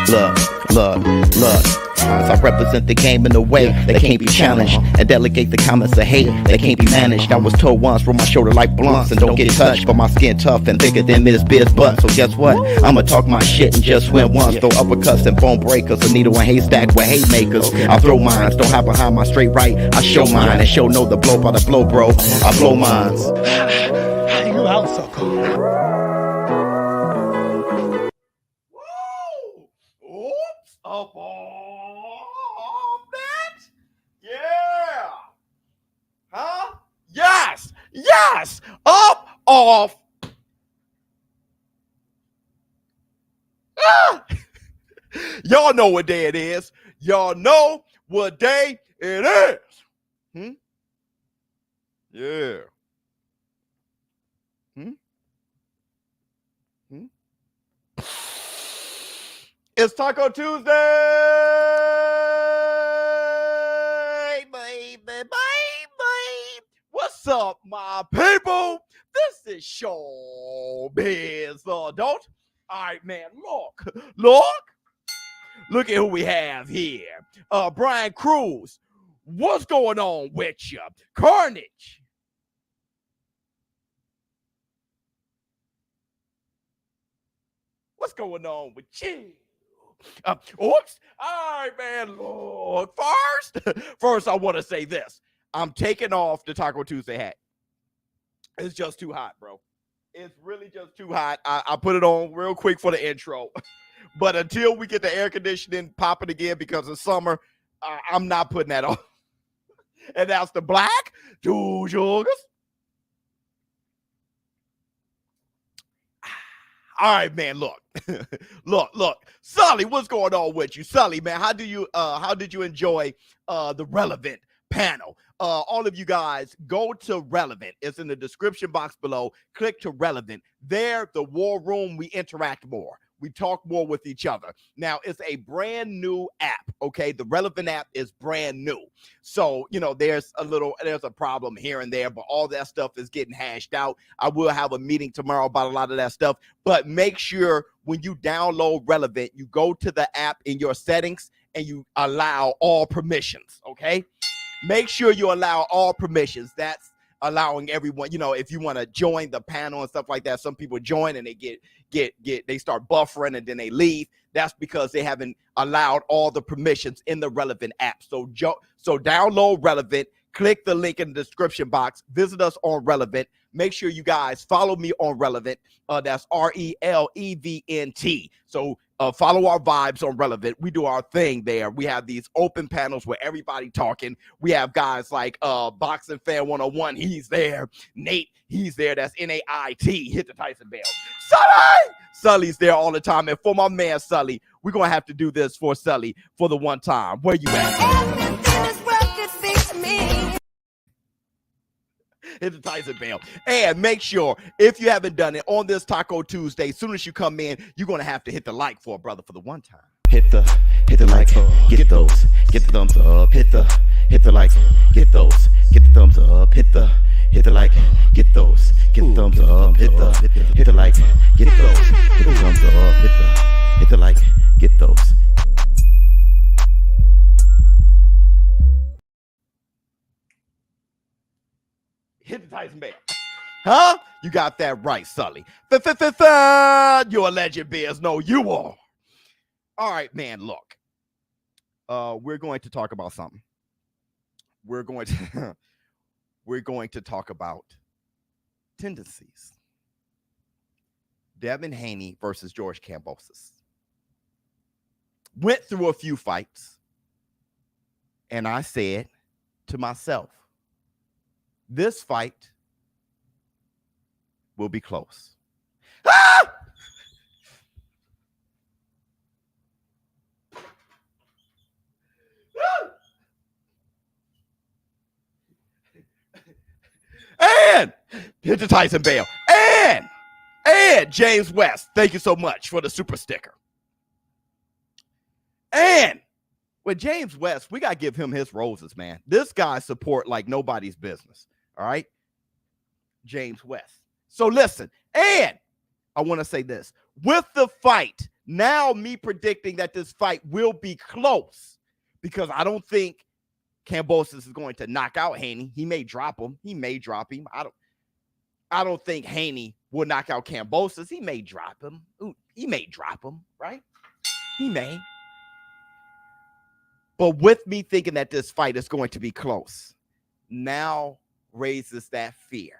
Look. As I represent the game in a way that can't be challenged, and delegate the comments of hate that can't be managed. I was told once, roll my shoulder like blunts and don't get touched, but my skin tough and thicker than Miss Biz butt. So guess what? I'ma talk my shit and just win once. Throw uppercuts and bone breakers, a needle and haystack with hate makers. I throw mines, don't hide behind my straight right. I show mine and show no the blow by the blow, bro. I blow mines. You out, sucker. Oops, up all that? Yeah. Huh? Yes. Up, off. Ah. Y'all know what day it is. Y'all know what day it is. Yeah. It's Taco Tuesday, baby. What's up, my people? This is ShowBizz The Adult. All right, man, look at who we have here. Brian Cruz, what's going on with you? Carnage. What's going on with you? Oops. All right, man. Look, first, I want to say this. I'm taking off the Taco Tuesday hat. It's just too hot, bro. It's really just too hot. I put it on real quick for the intro. But until we get the air conditioning popping again because it's summer, I'm not putting that on. And that's the black two sugars. All right, man, look. look. Sully, what's going on with you? Sully, man, how did you enjoy the Relevnt panel? All of you guys, go to Relevnt. It's in the description box below. Click to Relevnt. There, the war room, we interact more. We talk more with each other. Now, it's a brand new app, okay? The Relevnt app is brand new. So, there's a problem here and there, but all that stuff is getting hashed out. I will have a meeting tomorrow about a lot of that stuff, but make sure when you download Relevnt, you go to the app in your settings and you allow all permissions, okay? Make sure you allow all permissions. That's allowing everyone, if you want to join the panel and stuff like that. Some people join and they they start buffering and then they leave. That's because they haven't allowed all the permissions in the Relevnt app. So download Relevnt, click the link in the description box, visit us on Relevnt. Make sure you guys follow me on Relevnt. That's RELEVNT. So follow our vibes on Relevnt. We do our thing there. We have these open panels where everybody talking. We have guys like Boxing Fan 101. He's there. Nate, he's there. That's NAIT. Hit the Tyson bell. Sully's there all the time. And for my man Sully, we're going to have to do this for Sully for the one time. Where you at? Hit the Tyson bell. And make sure, if you haven't done it, on this Taco Tuesday, as soon as you come in, you're going to have to hit the like for a brother for the one time. Hit the like, get those, get the thumbs up, hit the like, get those, get the thumbs up, hit the like, get those, get the thumbs up, hit the like, get those, hit the thumbs up, hit the like, get those. Hit the Tyson bell. Huh? You got that right, Sully. You're a legend, Biz. No, you are. All right, man, look. We're going to talk about something. We're going to talk about Tendencies. Devin Haney versus George Kambosos. Went through a few fights, and I said to myself, this fight will be close. Ah! And hit the Tyson bell. And James West, thank you so much for the super sticker. And with James West, we got to give him his roses, man. This guy support like nobody's business. All right, James West. So listen, and I want to say this. With the fight Now me predicting that this fight will be close because I don't think Kambosos is going to knock out Haney. He may drop him. He may drop him. I don't think Haney will knock out Kambosos. He may drop him. Ooh, he may drop him, right? He may. But with me thinking that this fight is going to be close, now raises that fear,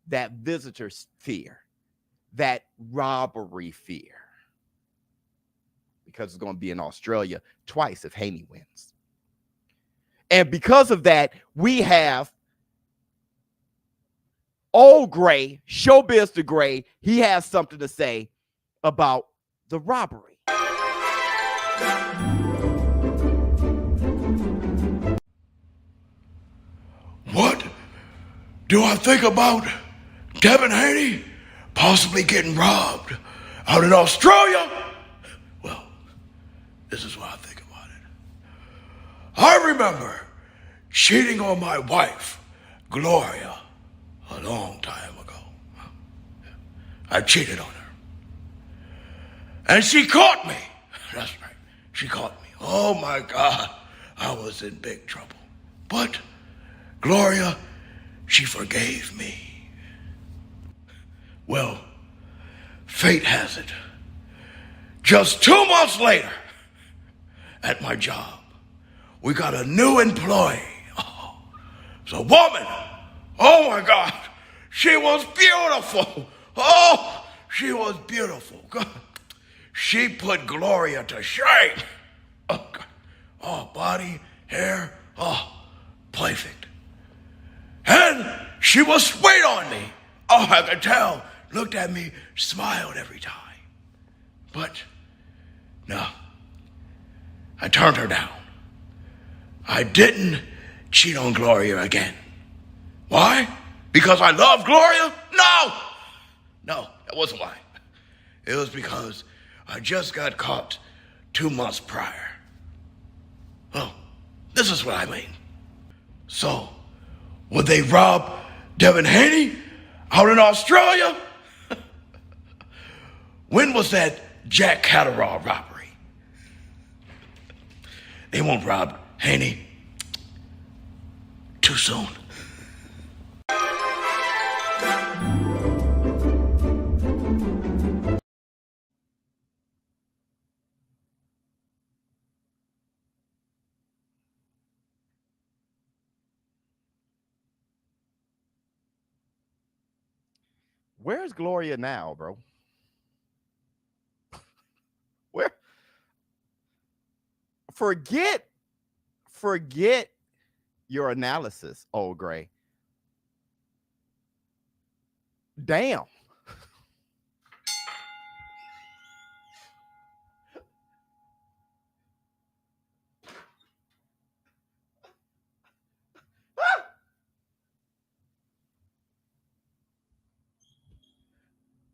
that visitor's fear, that robbery fear. Because it's going to be in Australia twice if Haney wins. And because of that, we have Old Gray, ShowBizz the Gray. He has something to say about the robbery. What do I think about Devin Haney possibly getting robbed out in Australia? Well, this is what I think about it. I remember cheating on my wife, Gloria, a long time ago. I cheated on her. And she caught me. That's right. She caught me. Oh my God. I was in big trouble. But Gloria, she forgave me. Well, fate has it. Just 2 months later, at my job, we got a new employee. Oh, it's a woman. Oh my God, she was beautiful. Oh, she was beautiful. God. She put Gloria to shame. Oh, God. Oh, body, hair, oh, perfect. And she was sweet on me. Oh, I could tell. Looked at me, smiled every time. But, no, I turned her down. I didn't cheat on Gloria again. Why? Because I love Gloria? No, that wasn't why. It was because I just got caught 2 months prior. Well, this is what I mean. So, would they rob Devin Haney out in Australia? When was that Jack Catterall robbery? They won't rob Haney too soon. Where's Gloria now, bro? Where? Forget your analysis, Old Gray. Damn.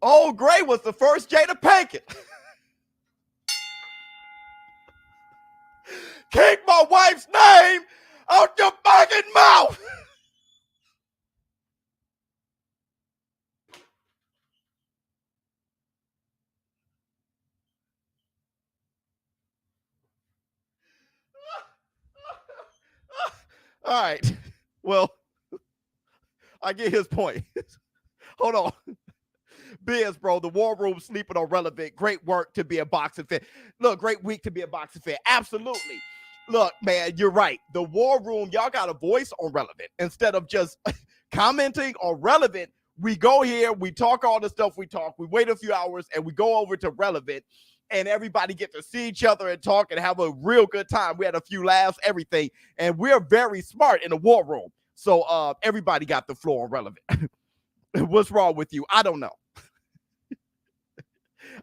Old Gray was the first Jada Pinkett. Keep my wife's name out your fucking mouth. All right. Well, I get his point. Hold on. Biz, bro, the War Room sleeping on Relevnt. Great work to be a boxing fan. Look, great week to be a boxing fan. Absolutely. Look, man, you're right. The War Room, y'all got a voice on Relevnt. Instead of just commenting on Relevnt, we go here, we talk all the stuff we talk, we wait a few hours, and we go over to Relevnt, and everybody get to see each other and talk and have a real good time. We had a few laughs, everything, and we're very smart in the War Room. So everybody got the floor on Relevnt. What's wrong with you? I don't know.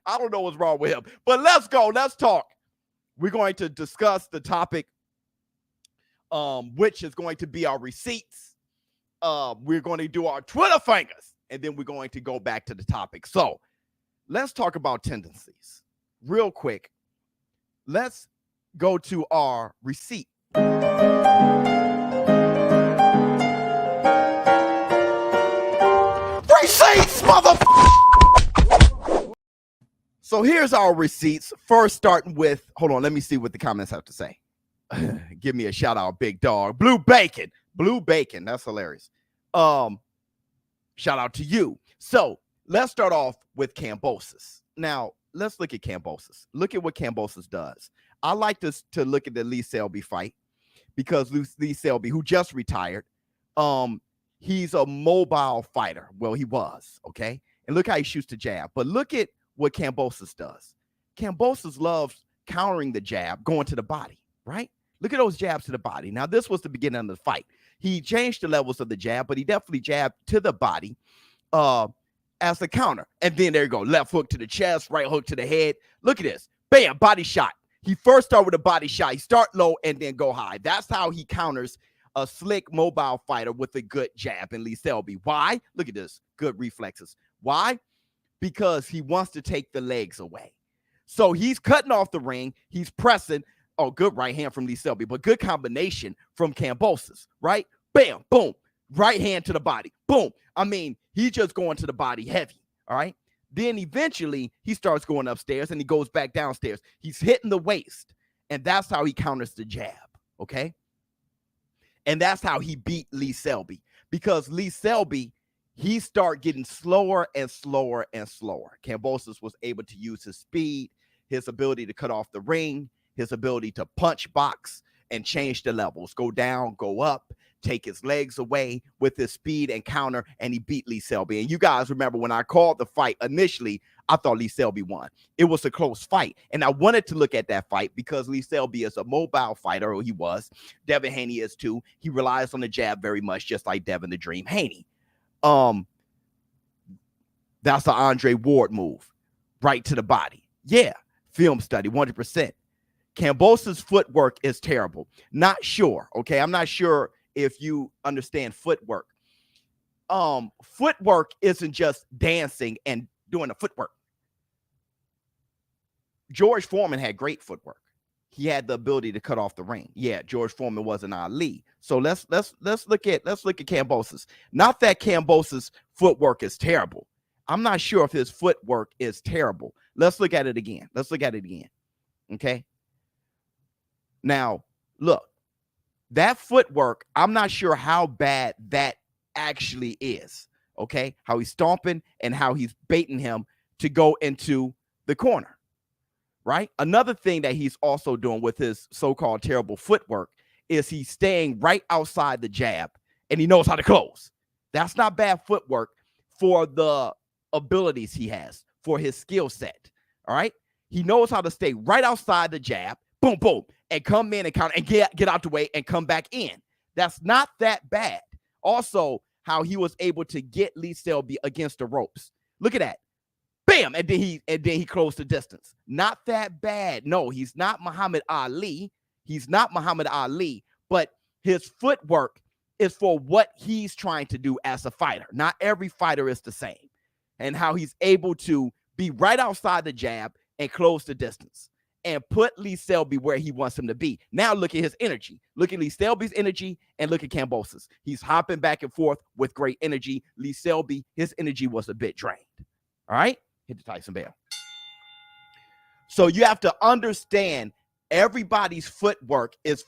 I don't know what's wrong with him. But let's go. Let's talk. We're going to discuss the topic, which is going to be our receipts. We're going to do our Twitter fingers, and then we're going to go back to the topic. So let's talk about tendencies real quick. Let's go to our receipt. Receipts, motherfucker! So here's our receipts. First, starting with, hold on, let me see what the comments have to say. Give me a shout out, big dog. Blue Bacon. Blue Bacon. That's hilarious. Shout out to you. So let's start off with Kambosos. Now, let's look at Kambosos. Look at what Kambosos does. I like to look at the Lee Selby fight because Lee Selby, who just retired, he's a mobile fighter. Well, he was, okay? And look how he shoots the jab. But look at what Kambosos does. Kambosos loves countering the jab, going to the body, right? Look at those jabs to the body. Now, this was the beginning of the fight. He changed the levels of the jab, but he definitely jabbed to the body as a counter. And then there you go. Left hook to the chest, right hook to the head. Look at this. Bam, body shot. He first started with a body shot. He start low and then go high. That's how he counters a slick mobile fighter with a good jab in Lee Selby. Why? Look at this. Good reflexes. Why? Because he wants to take the legs away. So he's cutting off the ring. He's pressing. Oh, good right hand from Lee Selby, but good combination from Kambosos, right? Bam, boom, right hand to the body, boom. I mean, he's just going to the body heavy, all right? Then eventually he starts going upstairs and he goes back downstairs. He's hitting the waist, and that's how he counters the jab, okay? And that's how he beat Lee Selby, because Lee Selby, he started getting slower and slower and slower. Kambosos was able to use his speed, his ability to cut off the ring, his ability to punch box and change the levels, go down, go up, take his legs away with his speed and counter, and he beat Lee Selby. And you guys remember when I called the fight initially, I thought Lee Selby won. It was a close fight, and I wanted to look at that fight because Lee Selby is a mobile fighter, or he was. Devin Haney is too. He relies on the jab very much, just like Devin the Dream Haney. That's the Andre Ward move, right to the body. Yeah, film study, 100%. Kambosos' footwork is terrible. Not sure, okay? I'm not sure if you understand footwork. Footwork isn't just dancing and doing the footwork. George Foreman had great footwork. He had the ability to cut off the ring. Yeah, George Foreman wasn't Ali. So let's look at Kambosos. Not that Kambosos' footwork is terrible. I'm not sure if his footwork is terrible. Let's look at it again. Okay? Now, look, that footwork, I'm not sure how bad that actually is, okay? How he's stomping and how he's baiting him to go into the corner, right? Another thing that he's also doing with his so-called terrible footwork is he's staying right outside the jab, and he knows how to close. That's not bad footwork for the abilities he has, for his skill set, all right? He knows how to stay right outside the jab, boom, boom, and come in and count and get out the way and come back in. That's not that bad. Also, how he was able to get Lee Selby against the ropes. Look at that. Bam, and then he closed the distance. Not that bad. No, he's not Muhammad Ali. He's not Muhammad Ali, but his footwork is for what he's trying to do as a fighter. Not every fighter is the same. And how he's able to be right outside the jab and close the distance and put Lee Selby where he wants him to be. Now look at his energy. Look at Lee Selby's energy and look at Kambosos. He's hopping back and forth with great energy. Lee Selby, his energy was a bit drained. All right? Hit the Tyson bell. So you have to understand everybody's footwork is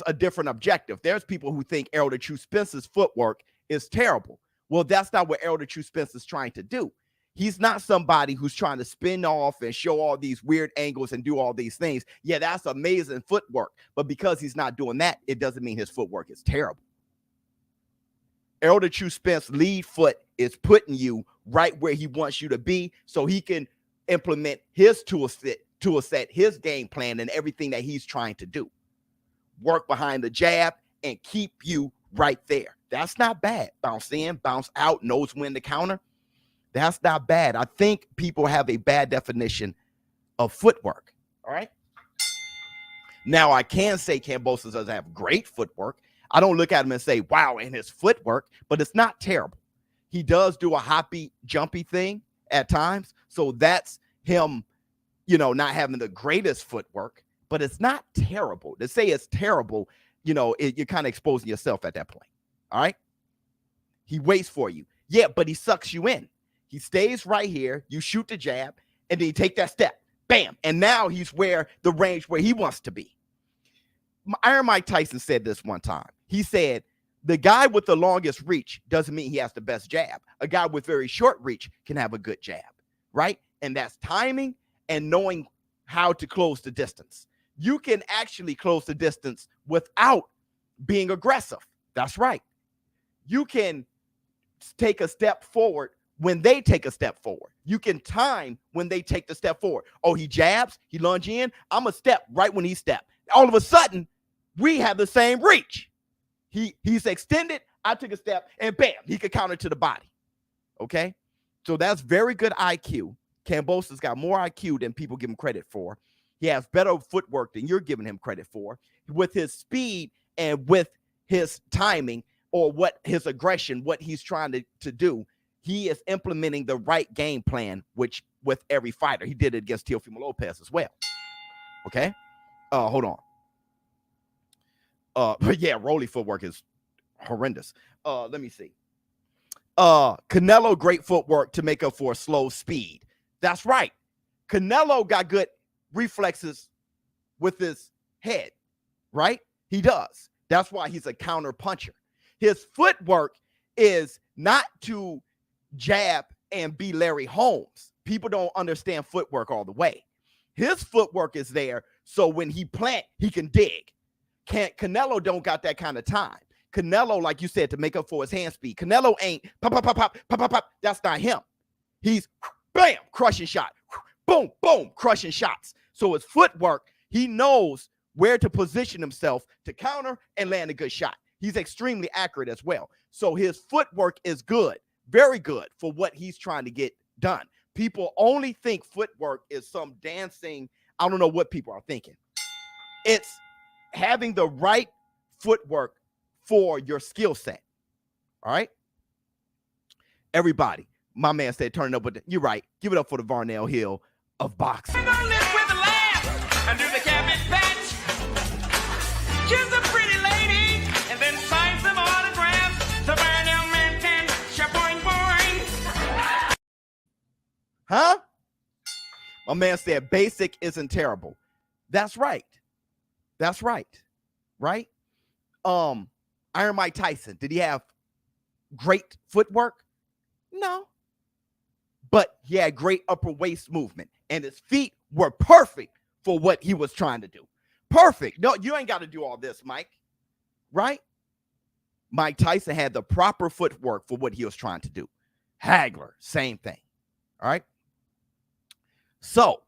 a different objective. There's people who think Errol the True Spencer's footwork is terrible. Well, that's not what Errol the True Spencer is trying to do. He's not somebody who's trying to spin off and show all these weird angles and do all these things. Yeah, that's amazing footwork. But because he's not doing that, it doesn't mean his footwork is terrible. Errol the True Spence's lead foot is putting you right where he wants you to be so he can implement his tool set, his game plan, and everything that he's trying to do. Work behind the jab and keep you right there. That's not bad. Bounce in, bounce out, knows when to counter. That's not bad. I think people have a bad definition of footwork. All right. Now, I can say Kambosos doesn't have great footwork. I don't look at him and say, wow, and his footwork, but it's not terrible. He does do a hoppy, jumpy thing at times. So that's him, not having the greatest footwork, but it's not terrible. To say it's terrible, you're kind of exposing yourself at that point. All right. He waits for you. Yeah, but he sucks you in. He stays right here. You shoot the jab, and then he take that step, bam, and now he's where the range where he wants to be. Iron Mike Tyson said this one time. He said, the guy with the longest reach doesn't mean he has the best jab. A guy with very short reach can have a good jab, right? And that's timing and knowing how to close the distance. You can actually close the distance without being aggressive. That's right. You can take a step forward when they take a step forward. You can time when they take the step forward. Oh, he jabs, he lunge in. I'm a step right when he step. All of a sudden, we have the same reach. He's extended, I took a step, and bam, he could counter to the body. Okay? So that's very good IQ. Kambosos got more IQ than people give him credit for. He has better footwork than you're giving him credit for. With his speed and with his timing, or what his aggression, what he's trying to do, he is implementing the right game plan, which with every fighter. He did it against Teofimo Lopez as well. Okay? Hold on. But yeah, Rolly footwork is horrendous. Let me see. Canelo, great footwork to make up for slow speed. That's right. Canelo got good reflexes with his head, right? He does. That's why he's a counter puncher. His footwork is not to jab and be Larry Holmes. People don't understand footwork all the way. His footwork is there so when he plant, he can dig. Canelo don't got that kind of time. Canelo, like you said, to make up for his hand speed. Canelo ain't pop, pop, pop, pop, pop, pop, pop. That's not him. He's bam, crushing shot. Boom, boom, crushing shots. So his footwork, he knows where to position himself to counter and land a good shot. He's extremely accurate as well. So his footwork is good, very good for what he's trying to get done. People only think footwork is some dancing. I don't know what people are thinking. It's having the right footwork for your skill set. All right. Everybody, my man said, turn it up. But you're right. Give it up for the Varnell Hill of boxing. We're gonna live with a laugh and do the cabbage patch. Kiss a pretty lady and then sign some autographs. The Varnell man can shapoing boing. Huh? My man said basic isn't terrible. That's right. That's right. Right? Iron Mike Tyson, did he have great footwork? No. But he had great upper waist movement, and his feet were perfect for what he was trying to do. Perfect. No, you ain't got to do all this, Mike. Right? Mike Tyson had the proper footwork for what he was trying to do. Hagler, same thing. All right? So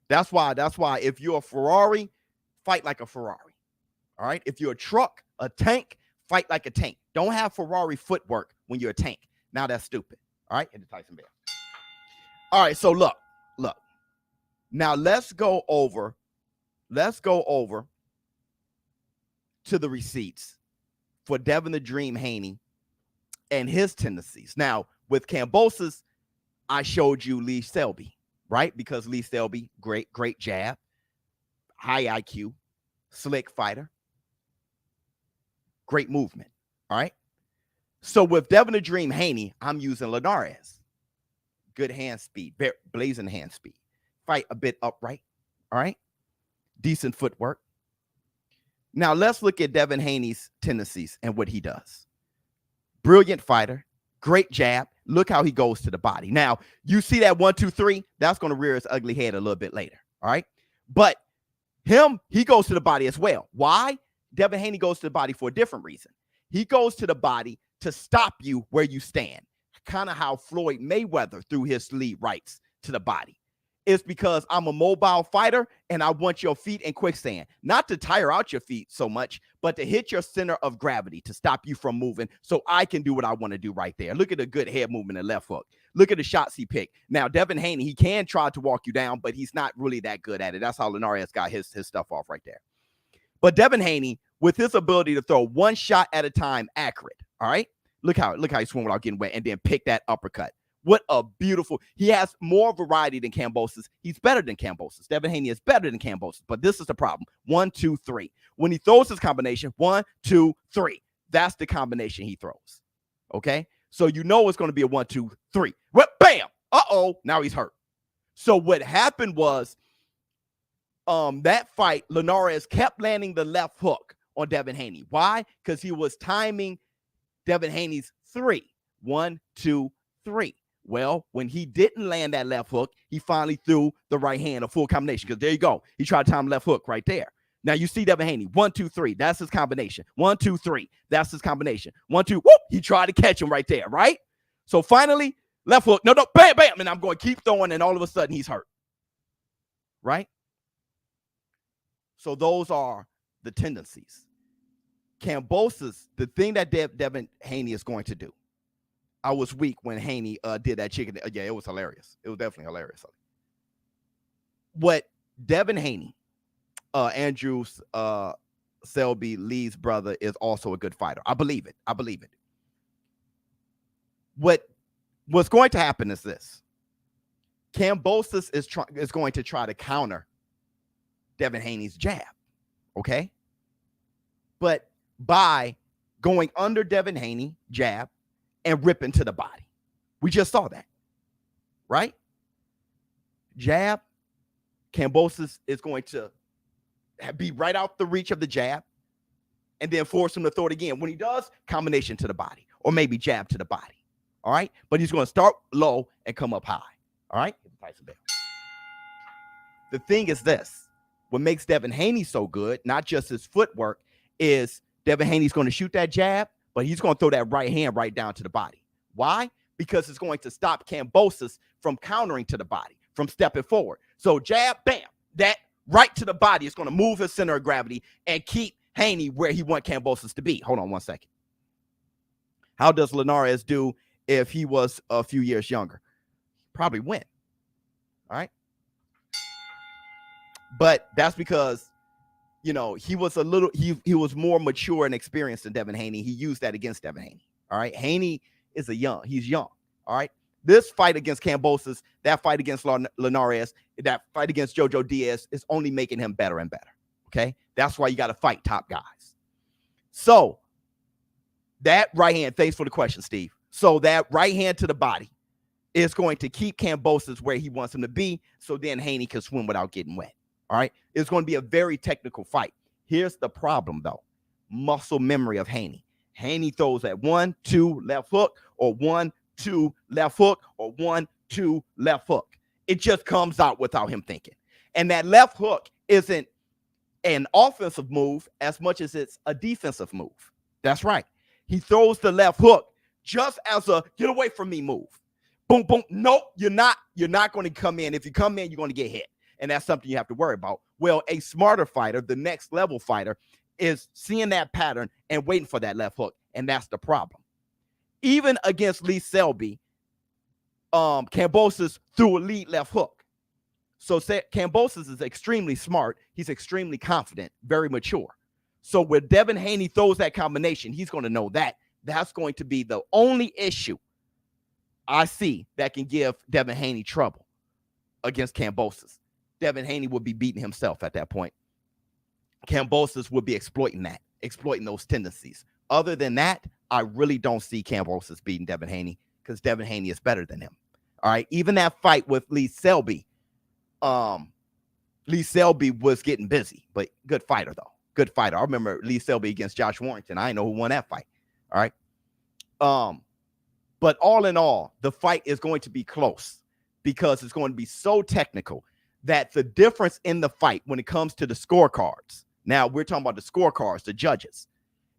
that's why if you're a Ferrari, fight like a Ferrari. All right? If you're a truck, a tank, fight like a tank. Don't have Ferrari footwork when you're a tank. Now that's stupid. All right? Hit the Tyson bell. All right, so look. Now let's go over to the receipts for Devin the Dream Haney and his tendencies. Now, with Kambosos, I showed you Lee Selby, right? Because Lee Selby, great jab, high IQ, slick fighter, great movement. All right. So with Devin the Dream Haney, I'm using Linares. Good hand speed, blazing hand speed. Fight a bit upright. All right. Decent footwork. Now let's look at Devin Haney's tendencies and what he does. Brilliant fighter, great jab. Look how he goes to the body. Now, you see that 1, 2, 3, that's going to rear its ugly head a little bit later. All right. But he goes to the body as well. Why? Devin Haney goes to the body for a different reason. He goes to the body to stop you where you stand. Kind of how Floyd Mayweather threw his lead rights to the body. It's because I'm a mobile fighter and I want your feet in quicksand. Not to tire out your feet so much, but to hit your center of gravity to stop you from moving so I can do what I want to do right there. Look at the good head movement and left hook. Look at the shots he picked. Now, Devin Haney, he can try to walk you down, but he's not really that good at it. That's how Linares got his stuff off right there. But Devin Haney, with his ability to throw one shot at a time accurate, all right? Look how he swung without getting wet and then pick that uppercut. What a beautiful, he has more variety than Kambosos. He's better than Kambosos. Devin Haney is better than Kambosos, but this is the problem. 1, 2, 3. When he throws his combination, 1, 2, 3. That's the combination he throws. Okay? So you know it's going to be a 1, 2, 3. Well, bam! Uh-oh, now he's hurt. So what happened was that fight, Linares kept landing the left hook on Devin Haney. Why? Because he was timing Devin Haney's 3. 1, 2, 3. Well, when he didn't land that left hook, he finally threw the right hand, a full combination. Because there you go. He tried to time left hook right there. Now you see Devin Haney. 1, 2, 3. That's his combination. 1, 2, 3. That's his combination. 1, 2. Whoop. He tried to catch him right there, right? So finally, left hook. No, bam, bam. And I'm going to keep throwing, and all of a sudden he's hurt. Right? So those are the tendencies. Kambosos, the thing that Devin Haney is going to do. I was weak when Haney did that chicken. Yeah, it was hilarious. It was definitely hilarious. What Devin Haney, Andrew Selby Lee's brother, is also a good fighter. I believe it. What's going to happen is this. Kambosos is going to try to counter Devin Haney's jab. Okay? But by going under Devin Haney jab and ripping to the body. We just saw that. Right? Jab. Kambosos is going to be right out the reach of the jab and then force him to throw it again. When he does, combination to the body or maybe jab to the body. All right? But he's going to start low and come up high. All right? The thing is this. What makes Devin Haney so good, not just his footwork, is Devin Haney's going to shoot that jab, but he's going to throw that right hand right down to the body. Why? Because it's going to stop Kambosos from countering to the body, from stepping forward. So jab, bam, that right to the body is going to move his center of gravity and keep Haney where he wants Kambosos to be. Hold on one second. How does Linares do if he was a few years younger? Probably win. All right. But that's because, you know, he was he was more mature and experienced than Devin Haney. He used that against Devin Haney. All right. Haney is he's young. All right. This fight against Kambosos, that fight against Linares, that fight against Jojo Diaz is only making him better and better. Okay. That's why you got to fight top guys. So that right hand, thanks for the question, Steve. So that right hand to the body is going to keep Kambosos where he wants him to be. So then Haney can swim without getting wet. All right. It's going to be a very technical fight. Here's the problem, though. Muscle memory of Haney. Haney throws at 1, 2, left hook, or 1, 2, left hook, or 1, 2, left hook. It just comes out without him thinking. And that left hook isn't an offensive move as much as it's a defensive move. That's right. He throws the left hook just as a get away from me move. Boom, boom. Nope, you're not going to come in. If you come in, you're going to get hit. And that's something you have to worry about. Well, a smarter fighter, the next level fighter, is seeing that pattern and waiting for that left hook. And that's the problem. Even against Lee Selby, Kambosos threw a lead left hook. So Kambosos is extremely smart. He's extremely confident, very mature. So when Devin Haney throws that combination, he's going to know that. That's going to be the only issue I see that can give Devin Haney trouble against Kambosos. Devin Haney would be beating himself at that point. Kambosos would be exploiting those tendencies. Other than that, I really don't see Kambosos beating Devin Haney because Devin Haney is better than him. All right. Even that fight with Lee Selby was getting busy, but good fighter, though. Good fighter. I remember Lee Selby against Josh Warrington. I know who won that fight. All right. But all in all, the fight is going to be close because it's going to be so technical that the difference in the fight when it comes to the scorecards, now we're talking about the scorecards, the judges,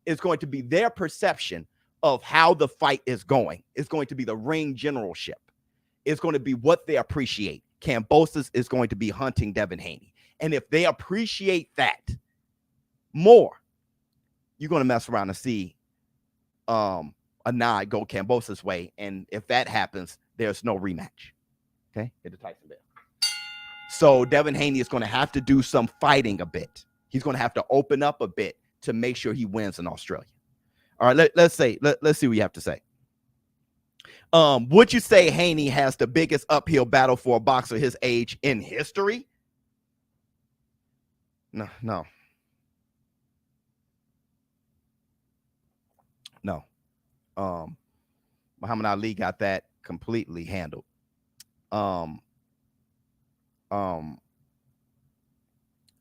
is going to be their perception of how the fight is going. It's going to be the ring generalship. It's going to be what they appreciate. Kambosos is going to be hunting Devin Haney. And if they appreciate that more, you're going to mess around and see a nod go Kambosos' way. And if that happens, there's no rematch. Okay? Hit the Tyson bell. So Devin Haney is going to have to do some fighting a bit. He's going to have to open up a bit to make sure he wins in Australia. All right, let's see what you have to say. Would you say Haney has the biggest uphill battle for a boxer his age in history? No. Muhammad Ali got that completely handled.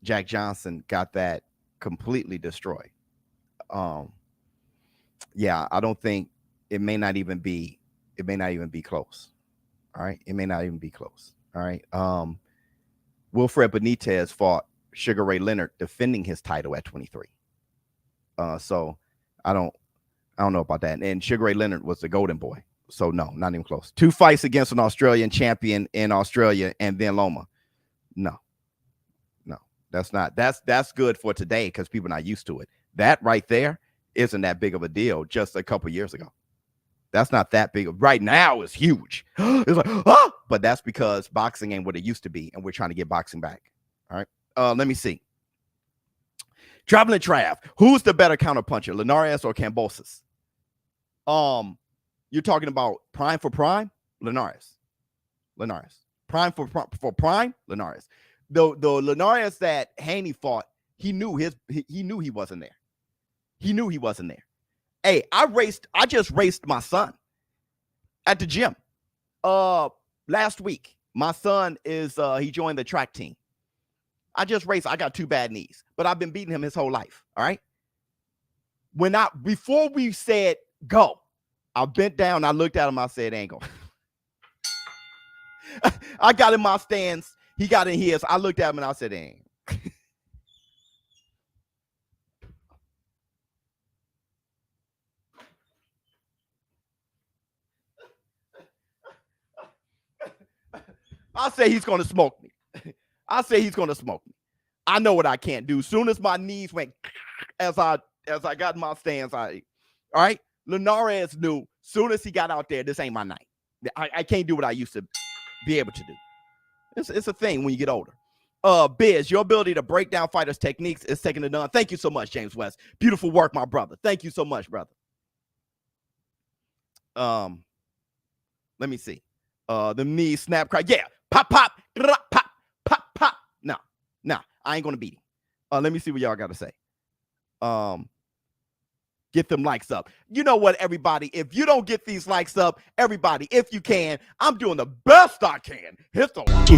Jack Johnson got that completely destroyed. Yeah, I don't think it may not even be close. All right. It may not even be close. All right. Wilfred Benitez fought Sugar Ray Leonard defending his title at 23. So I don't know about that. And Sugar Ray Leonard was the golden boy. So no, not even close. 2 fights against an Australian champion in Australia and then Loma. No, that's good for today because people are not used to it. That right there isn't that big of a deal just a couple years ago. That's not that big. Right now it's huge. It's like, but that's because boxing ain't what it used to be, and we're trying to get boxing back. All right. Let me see. Traveling Trav, who's the better counterpuncher, Linares or Kambosos? You're talking about prime for prime, Linares. Prime for prime, Linares. The Linares that Haney fought, he knew he wasn't there. He knew he wasn't there. Hey, I just raced my son at the gym last week. My son is he joined the track team. I just raced. I got 2 bad knees, but I've been beating him his whole life. All right. Before we said go, I bent down, I looked at him, I said, ain't go. I got in my stance, he got in his. I looked at him and I said, ain't. I say he's gonna smoke me. I know what I can't do. Soon as my knees went as I got in my stance, all right. Linares knew soon as he got out there, this ain't my night. I can't do what I used to be able to do. It's a thing when you get older. Biz, your ability to break down fighters' techniques is second to none. Thank you so much, James West. Beautiful work, my brother. Thank you so much, brother. Let me see. The knee snap crack. Yeah. Pop, pop, pop, pop, pop. No, I ain't gonna beat him. Let me see what y'all gotta say. Get them likes up. You know what, everybody? If you don't get these likes up, everybody, if you can, I'm doing the best I can. Hit the like.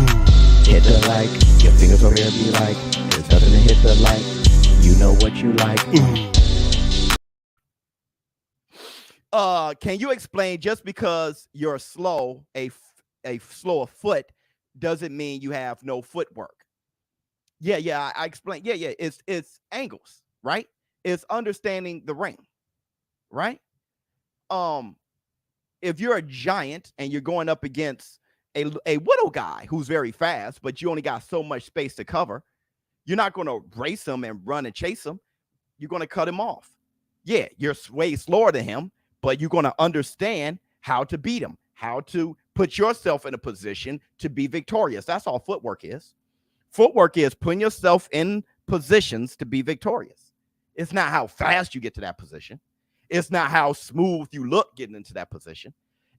Hit the like. Your fingers over there be like, there's nothing to hit the like. You know what you like. Can you explain just because you're slow, a slower foot doesn't mean you have no footwork? Yeah, I explained. Yeah, it's angles, right? It's understanding the ring, right? If you're a giant and you're going up against a little guy who's very fast, but you only got so much space to cover, you're not going to race him and run and chase him. You're going to cut him off. Yeah, you're way slower than him, but you're going to understand how to beat him, how to put yourself in a position to be victorious. That's all footwork is. Footwork is putting yourself in positions to be victorious. It's not how fast you get to that position. It's not how smooth you look getting into that position.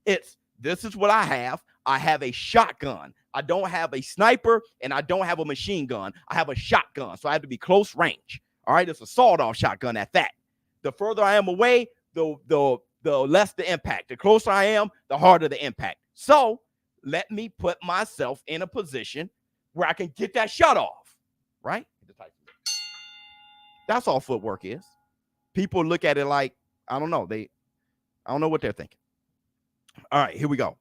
It's, this is what I have. I have a shotgun. I don't have a sniper and I don't have a machine gun. I have a shotgun. So I have to be close range. All right. It's a sawed-off shotgun at that. The further I am away, the less the impact. The closer I am, the harder the impact. So let me put myself in a position where I can get that shot off. Right? That's all footwork is. People look at it like, I don't know. I don't know what they're thinking. All right, here we go.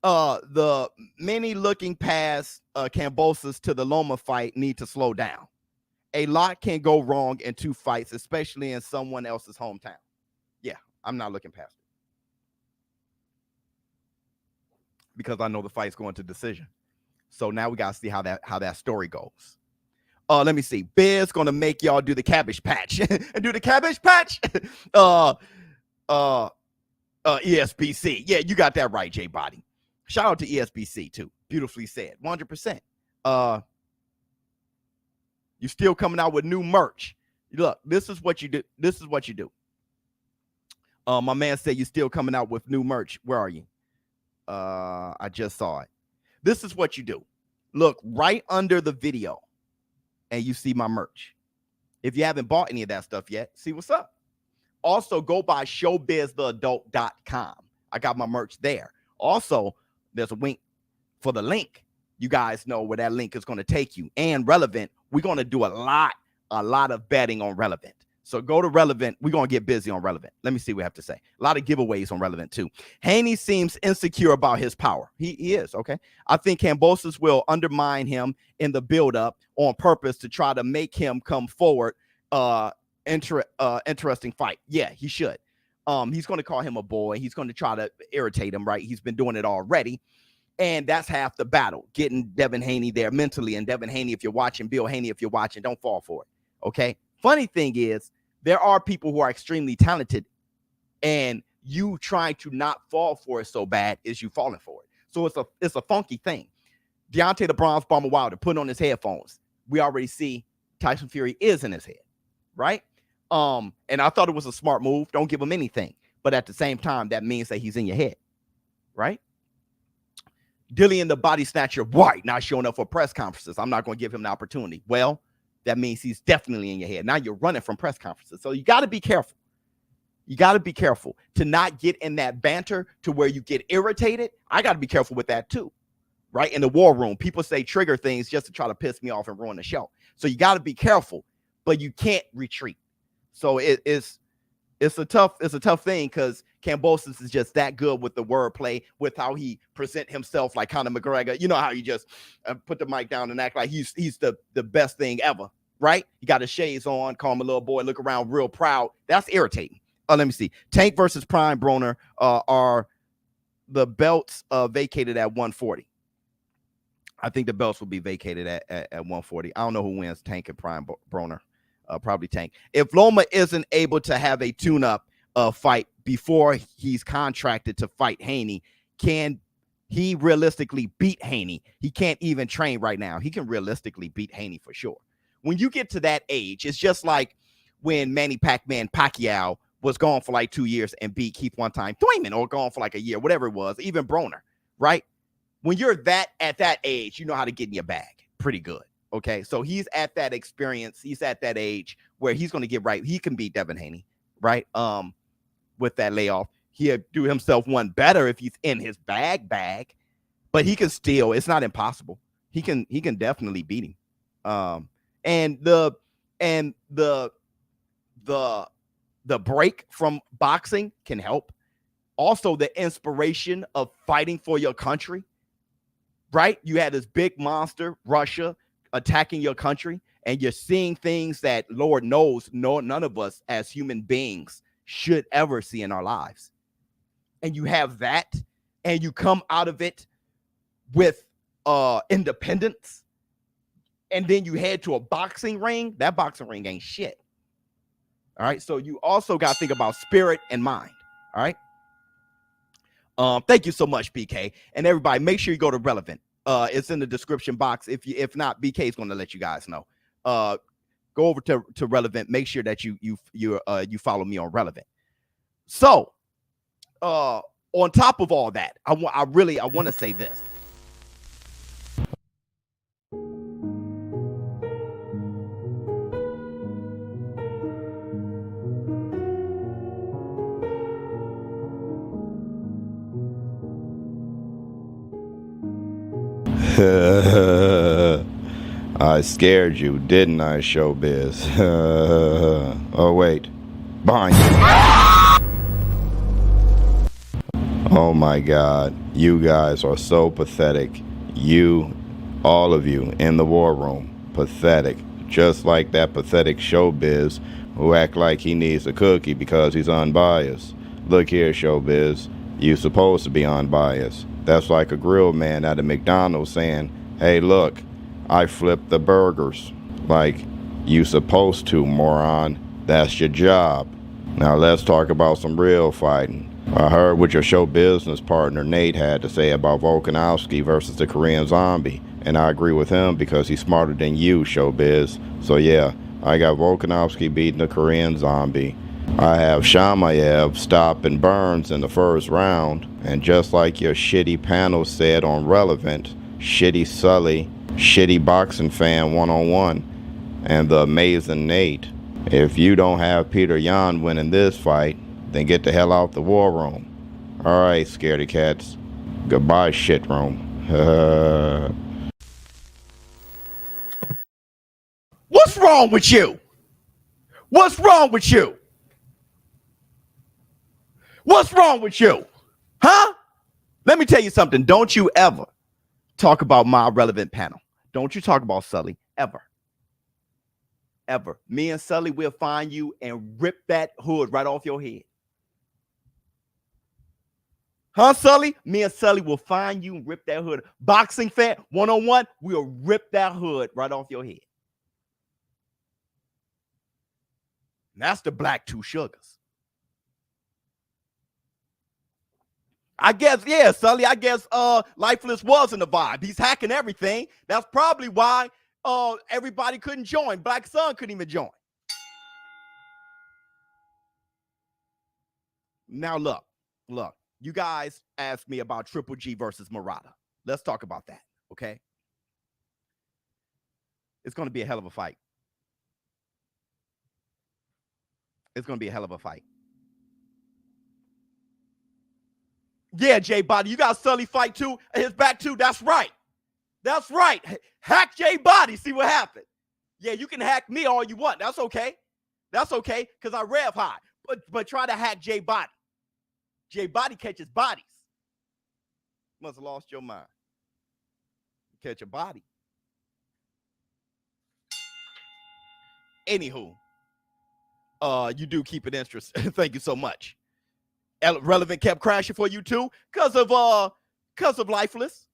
The many looking past Kambosos to the Loma fight need to slow down. A lot can go wrong in 2 fights, especially in someone else's hometown. Yeah, I'm not looking past it. Because I know the fight's going to decision. So now we got to see how that story goes. Let me see. Biz gonna make y'all do the cabbage patch and do the cabbage patch. ESBC. Yeah, you got that right, J Body. Shout out to ESBC too. Beautifully said. 100%. You still coming out with new merch. Look, this is what you do. My man said you still coming out with new merch. Where are you? I just saw it. This is what you do. Look right under the video and you see my merch. If you haven't bought any of that stuff yet, see what's up. Also, go by ShowBizTheAdult.com. I got my merch there. Also, there's a link for the link you guys know where that link is going to take you. And Relevnt, we're going to do a lot of betting on Relevnt. So go to Relevnt. We're going to get busy on Relevnt. Let me see what we have to say. A lot of giveaways on Relevnt too. Haney seems insecure about his power. He is, okay? I think Kambosos will undermine him in the buildup on purpose to try to make him come forward. Interesting fight. Yeah, he should. He's going to call him a boy. He's going to try to irritate him, right? He's been doing it already. And that's half the battle, getting Devin Haney there mentally. And Devin Haney, if you're watching, Bill Haney, if you're watching, don't fall for it, okay? Funny thing is, there are people who are extremely talented, and you trying to not fall for it so bad is you falling for it. So it's a funky thing. Deontay the Bronze Bomber Wilder putting on his headphones. We already see Tyson Fury is in his head, right? And I thought it was a smart move. Don't give him anything. But at the same time, that means that he's in your head, right? Dillian the Body Snatcher White not showing up for press conferences. I'm not going to give him the opportunity. Well, that means he's definitely in your head. Now you're running from press conferences. So you got to be careful. You got to be careful to not get in that banter to where you get irritated. I got to be careful with that too, right? In the war room, people say trigger things just to try to piss me off and ruin the show. So you got to be careful, but you can't retreat. So it's a tough thing because Kambosos is just that good with the wordplay, with how he present himself like Conor McGregor. You know how you just put the mic down and act like he's the best thing ever, right? He got his shades on, call him a little boy, look around real proud. That's irritating. Let me see. Tank versus Prime Broner are the belts vacated at 140. I think the belts will be vacated at 140. I don't know who wins, Tank and Prime Broner. Probably Tank. If Loma isn't able to have a tune-up fight before he's contracted to fight Haney, can he realistically beat Haney? He can't even train right now. He can realistically beat Haney for sure. When you get to that age, it's just like when Manny Pacquiao was gone for like 2 years and beat Keith one time, Thurman, or gone for like a year, whatever it was, even Broner, right? When you're at that age, you know how to get in your bag pretty good. Okay, so he's at that experience. He's at that age where he's going to get right. He can beat Devin Haney, right? With that layoff, he'll do himself one better if he's in his bag, but he can still. It's not impossible. He can definitely beat him. And the break from boxing can help. Also, the inspiration of fighting for your country, right? You had this big monster, Russia, attacking your country, and you're seeing things that Lord knows none of us as human beings should ever see in our lives. And you have that, and you come out of it with independence, and then you head to a boxing ring. That boxing ring ain't shit. All right, so you also got to think about spirit and mind. All right. Thank you so much, BK, and everybody. Make sure you go to Relevnt. It's in the description box. If not, BK is going to let you guys know. Go over to Relevnt. Make sure that you follow me on Relevnt. So, on top of all that, I want to say this. I scared you, didn't I, ShowBizz? Oh, wait. Behind you. Oh, my God. You guys are so pathetic. You, all of you, in the war room. Pathetic. Just like that pathetic ShowBizz who act like he needs a cookie because he's unbiased. Look here, ShowBizz. You supposed to be unbiased. That's like a grill man at a McDonald's saying, hey, look, I flipped the burgers. Like, you supposed to, moron. That's your job. Now let's talk about some real fighting. I heard what your show business partner Nate had to say about Volkanovski versus the Korean Zombie. And I agree with him because he's smarter than you, ShowBizz. So yeah, I got Volkanovski beating the Korean Zombie. I have Shamayev stopping Burns in the first round. And just like your shitty panel said on Relevnt, Shitty Sully, Shitty Boxing Fan 101, and the Amazing Nate, if you don't have Peter Yan winning this fight, then get the hell out the war room. Alright, scaredy cats. Goodbye, shit room. What's wrong with you? What's wrong with you? What's wrong with you? Huh? Let me tell you something. Don't you ever talk about my Relevnt panel. Don't you talk about Sully ever. Ever. Me and Sully will find you and rip that hood right off your head. Huh, Sully? Me and Sully will find you and rip that hood. Boxing fan, one-on-one, we'll rip that hood right off your head. And that's the Black Two Sugars. I guess, yeah, Sully, I guess Lifeless was in the vibe. He's hacking everything. That's probably why everybody couldn't join. Black Sun couldn't even join. Now, look. You guys asked me about Triple G versus Murata. Let's talk about that, okay? It's going to be a hell of a fight. It's going to be a hell of a fight. Yeah, Jay Body, you got Sully fight too. His back too. That's right. That's right. Hack Jay Body. See what happened. Yeah, you can hack me all you want. That's okay. That's okay, because I rev high. But try to hack Jay Body. Jay Body catches bodies. Must have lost your mind. Catch a body. Anywho, you do keep it interesting. Thank you so much. Relevnt kept crashing for you too because of Lifeless.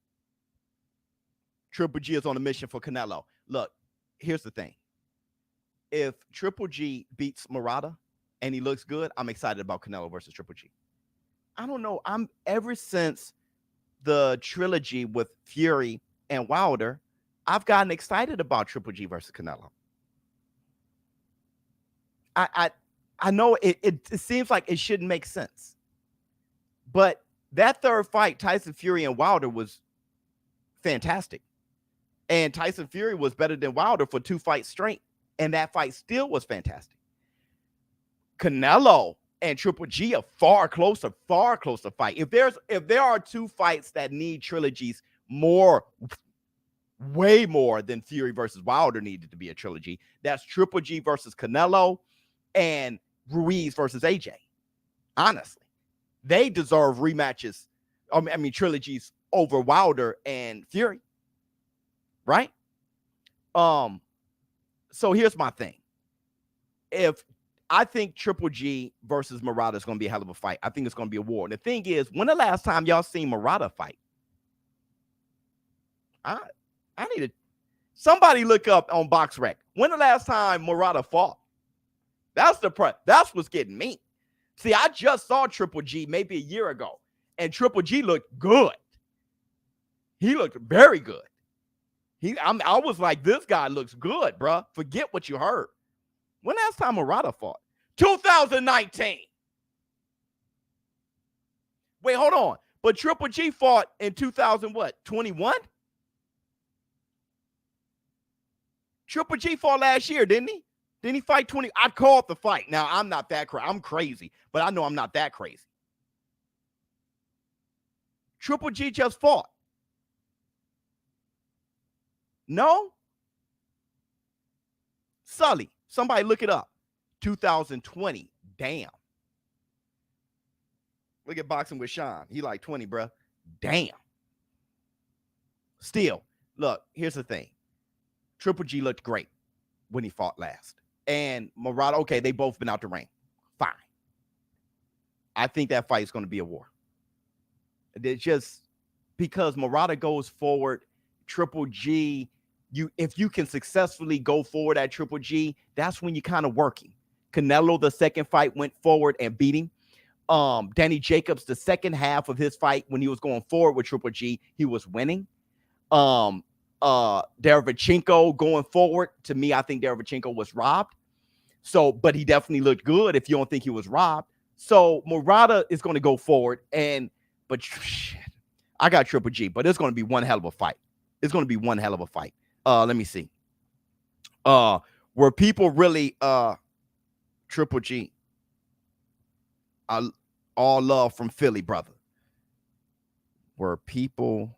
Triple G is on a mission for Canelo. Look, here's the thing. If Triple G beats Murata and he looks good, I'm excited about Canelo versus Triple G. I don't know. I'm ever since the trilogy with Fury and Wilder, I've gotten excited about Triple G versus Canelo. I know it seems like it shouldn't make sense. But that third fight, Tyson Fury and Wilder, was fantastic. And Tyson Fury was better than Wilder for 2 fights straight. And that fight still was fantastic. Canelo and Triple G are far closer fight. If there are 2 fights that need trilogies way more than Fury versus Wilder needed to be a trilogy, that's Triple G versus Canelo and Ruiz versus AJ. Honestly, they deserve rematches. I mean trilogies over Wilder and Fury, right? So here's my thing. If I think Triple G versus Murata is going to be a hell of a fight. I think it's going to be a war. And the thing is, when the last time y'all seen Murata fight? I need to somebody look up on BoxRec. When the last time Murata fought? That's what's getting me. See, I just saw Triple G maybe a year ago, and Triple G looked good. He looked very good. I was like, this guy looks good, bro. Forget what you heard. When last time Murata fought? 2019. Wait, hold on. But Triple G fought in 21? Triple G fought last year, didn't he? Didn't he fight 20? I called the fight. Now, I'm not that crazy. I'm crazy, but I know I'm not that crazy. Triple G just fought. No? Sully. Somebody look it up. 2020. Damn. Look at Boxing with Sean. He like 20, bro. Damn. Still, look, here's the thing. Triple G looked great when he fought last. And Murata, okay, they both been out the ring. Fine. I think that fight is going to be a war. It's just because Murata goes forward, Triple G, if you can successfully go forward at Triple G, that's when you're kind of working. Canelo, the second fight, went forward and beat him. Danny Jacobs, the second half of his fight, when he was going forward with Triple G, he was winning. Derevchenko going forward, to me, I think Derevchenko was robbed. So, but he definitely looked good if you don't think he was robbed. So Murata is going to go forward, but shit, I got Triple G, but it's going to be one hell of a fight. It's going to be one hell of a fight. Let me see. Were people really Triple G? All love from Philly, brother. Were people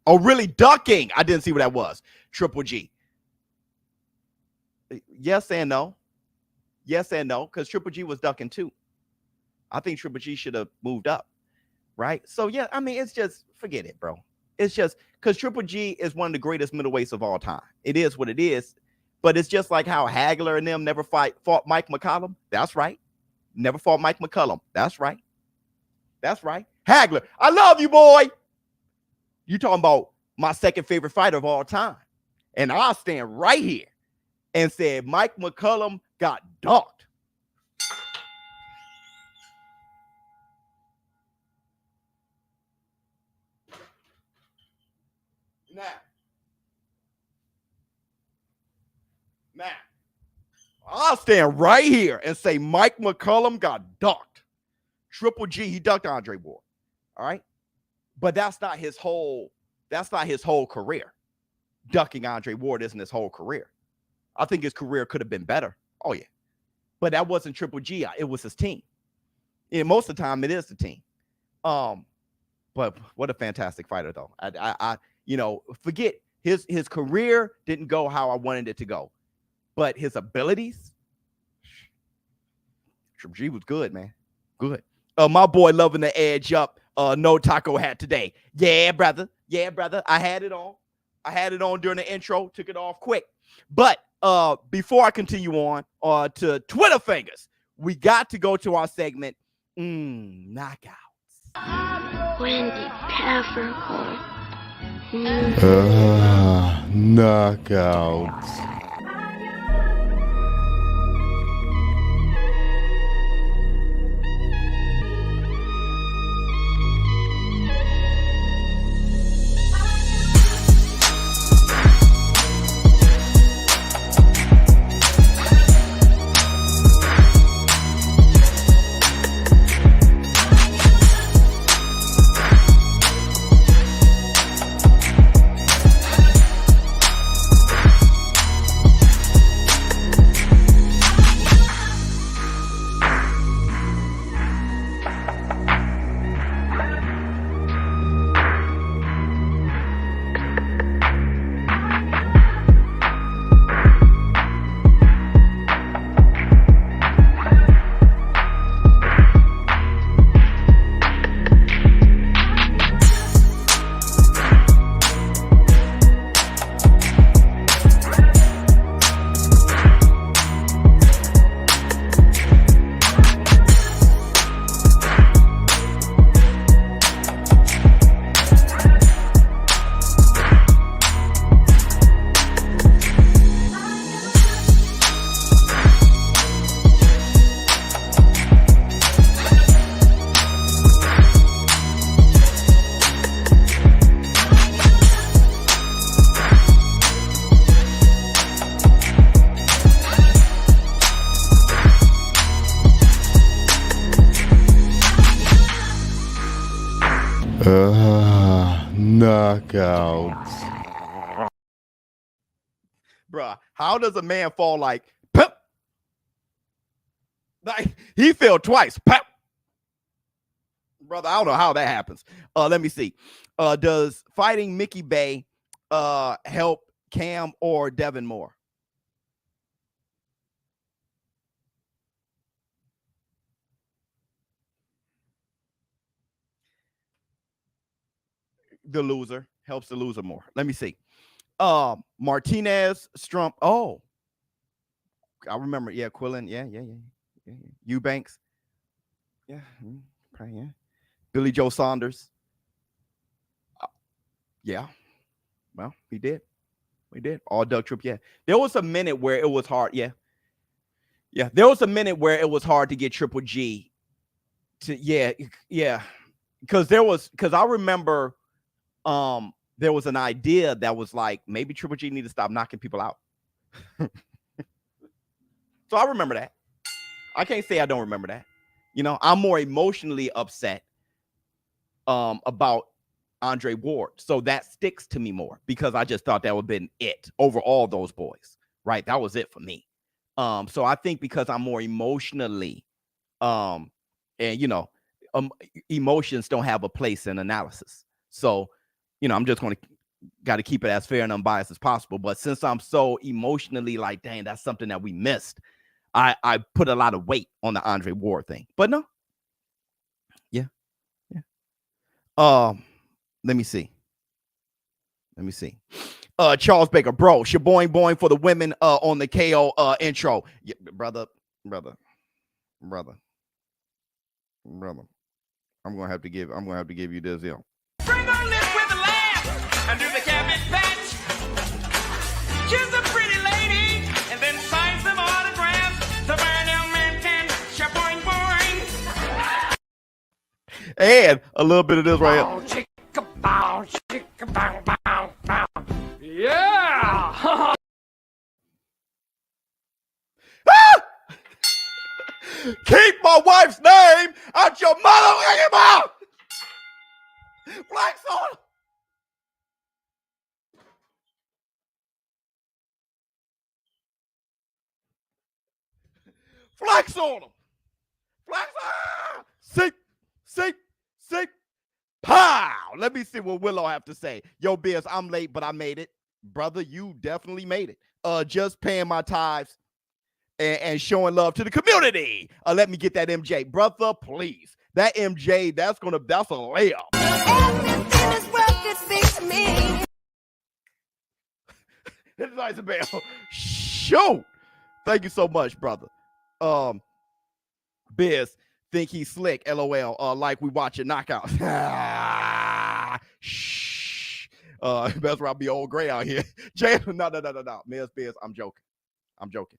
Oh, really? Ducking. I didn't see what that was. Triple G. Yes and no. Yes and no, because Triple G was ducking too. I think Triple G should have moved up, right? So, yeah, I mean, it's just, forget it, bro. It's just, because Triple G is one of the greatest middleweights of all time. It is what it is, but it's just like how Hagler and them never fought Mike McCollum. That's right. Never fought Mike McCollum. That's right. That's right. Hagler, I love you, boy. You talking about my second favorite fighter of all time. And I'll stand right here and say Mike McCollum got docked. Now, I'll stand right here and say Mike McCollum got ducked. Triple G, he ducked Andre Ward. All right. But that's not his whole career. Ducking Andre Ward isn't his whole career. I think his career could have been better. Oh, yeah. But that wasn't Triple G. It was his team. And most of the time, it is the team. But what a fantastic fighter, though. I forget his career didn't go how I wanted it to go. But his abilities, Triple G was good, man. Good. My boy loving the edge up. No taco hat today. Yeah, brother. Yeah, brother. I had it on. During the intro. Took it off quick. But before I continue on to Twitter fingers, we got to go to our segment, Knockouts. Wendy Peppercorn. Knockouts. Knockouts. Bruh, how does a man fall like pep? Like he fell twice. Pep. Brother, I don't know how that happens. Let me see. Does fighting Mickey Bay help Cam or Devin Moore? The loser helps the loser more. Let me see. Martinez, Strump. Oh, I remember. Yeah, Quillen. Yeah. Eubanks. Yeah, probably, yeah. Billy Joe Saunders. Yeah. Well, he did. We did. All Doug Tripp. Yeah. There was a minute where it was hard. Yeah. There was a minute where it was hard to get Triple G to. Yeah. Because I remember. There was an idea that was like maybe Triple G need to stop knocking people out. So I remember that. I can't say I don't remember that. I'm more emotionally upset about Andre Ward. So that sticks to me more because I just thought that would have been it over all those boys. Right. That was it for me. So I think because I'm more emotionally emotions don't have a place in analysis. So I'm just going to got to keep it as fair and unbiased as possible. But since I'm so emotionally like, dang, that's something that we missed, I put a lot of weight on the Andre Ward thing. But no. Yeah. Let me see. Charles Baker, bro, shaboing boing for the women on the KO intro. Yeah, brother. I'm gonna have to give you this deal. Bring on this with a laugh and do the cabbage patch. Kiss a pretty lady and then sign some autographs. The burn young man can shaboing boing. And a little bit of this right here. Chicka bow, chicka bow, bow, bow. Yeah! Keep my wife's name out your motherfucking mouth. Flex on him. Flex on him. Flex on. See. Pow. Let me see what Willow have to say. Yo, Biz, I'm late, but I made it. Brother, you definitely made it. Just paying my tithes and showing love to the community. Let me get that MJ. Brother, please. That MJ, that's a layup. Everything is working fix me. It's nice bell. Shoot. Thank you so much, brother. Biz, think he's slick. LOL. Like we watching Knockout. Shh. Best I'll be old gray out here. No. Biz, I'm joking.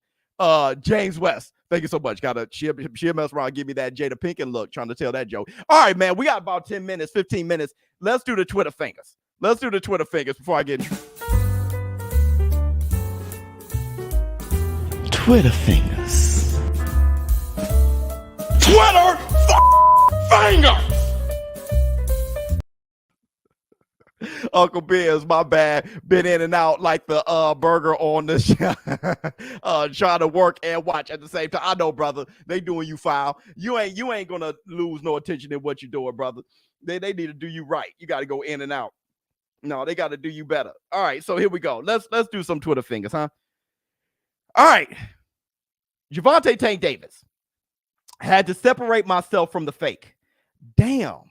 James West, thank you so much. She'll mess around, give me that Jada Pinkett look, trying to tell that joke. All right, man, we got about 10 minutes, 15 minutes. Let's do the Twitter fingers. Before I get in. Twitter fingers. Twitter fingers. Uncle Biz, my bad. Been in and out like the burger on the trying to work and watch at the same time. I know, brother. They doing you foul. You ain't gonna lose no attention in what you're doing, brother. They need to do you right. You got to go in and out. No, they got to do you better. All right, so here we go. Let's do some Twitter fingers, huh? All right. Javante Tank Davis. Had to separate myself from the fake. Damn.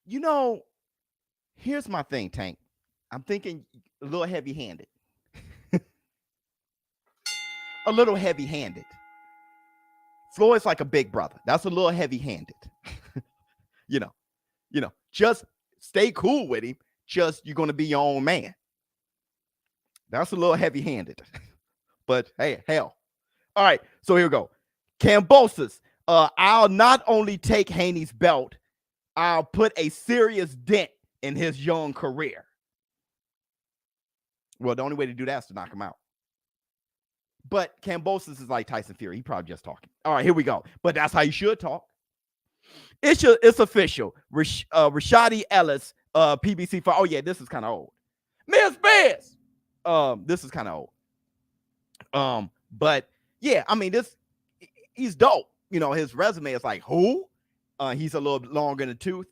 You know, here's my thing, Tank. I'm thinking a little heavy-handed. A little heavy-handed. Floyd's like a big brother. That's a little heavy-handed. you know, just stay cool with him. Just you're going to be your own man. That's a little heavy-handed. But hey, hell. All right, so here we go. Cambosis. I'll not only take Haney's belt, I'll put a serious dent in his young career. Well, the only way to do that is to knock him out. But Cambosis is like Tyson Fury. He probably just talking. All right, here we go. But that's how you should talk. It's official. Rashadi Ellis, PBC. Oh, yeah, this is kind of old. Miss Biz. This is kind of old. But, yeah, I mean, he's dope. You know, his resume is like, who? He's a little longer in the tooth,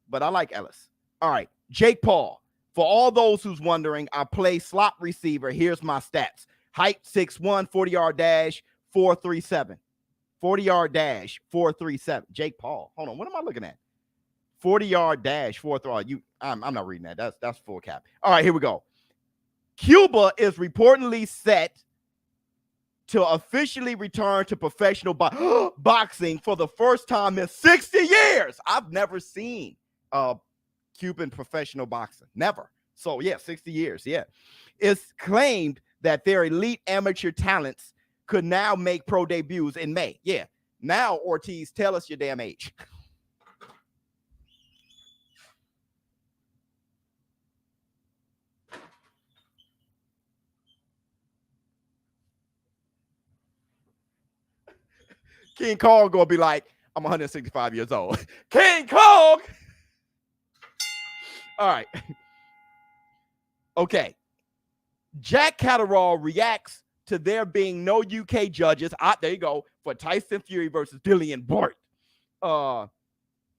but I like Ellis. All right, Jake Paul. For all those who's wondering, I play slot receiver. Here's my stats. Height 6'1", 40-yard dash, 4.37. 40-yard dash, 4.37. Jake Paul. Hold on, what am I looking at? 40-yard dash, 4.3. I'm not reading that. That's full cap. All right, here we go. Cuba is reportedly set to officially return to professional boxing for the first time in 60 years. I've never seen Cuban professional boxing. Never. So, yeah, 60 years. Yeah. It's claimed that their elite amateur talents could now make pro debuts in May. Yeah. Now, Ortiz, tell us your damn age. King Kong gonna be like, I'm 165 years old. King Kong. All right. Okay. Jack Catterall reacts to there being no UK judges. There you go, for Tyson Fury versus Dillian Bort.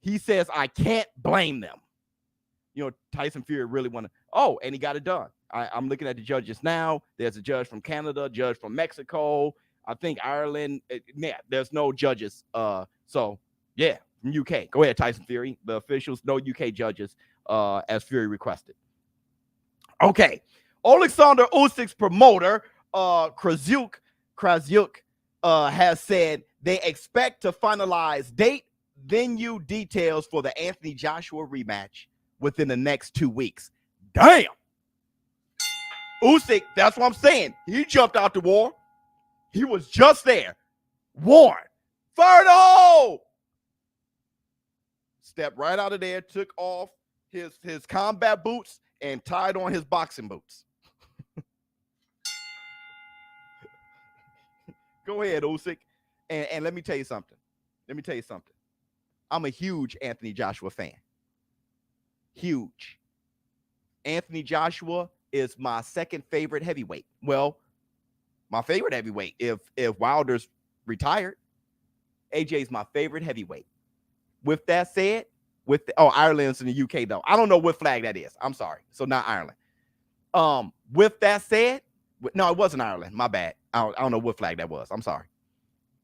He says, I can't blame them. You know, Tyson Fury really want to. Oh, and he got it done. I'm looking at the judges now. There's a judge from Canada, judge from Mexico. I think Ireland. Yeah, there's no judges. So yeah, from UK. Go ahead, Tyson Fury. The officials, no UK judges, as Fury requested. Okay, Alexander Usyk's promoter, Krzyuk, has said they expect to finalize date, venue details for the Anthony Joshua rematch within the next 2 weeks. Damn. Usyk, that's what I'm saying. He jumped out the war. He was just there. Warren. Ferno! Stepped right out of there, took off his combat boots and tied on his boxing boots. Go ahead, Usyk. And let me tell you something. I'm a huge Anthony Joshua fan. Huge. Anthony Joshua is my second favorite heavyweight. Well, my favorite heavyweight. If Wilder's retired, AJ's my favorite heavyweight. With that said, Ireland's in the UK though. I don't know what flag that is. I'm sorry. So not Ireland. With that said, no, it wasn't Ireland. My bad. I don't know what flag that was. I'm sorry.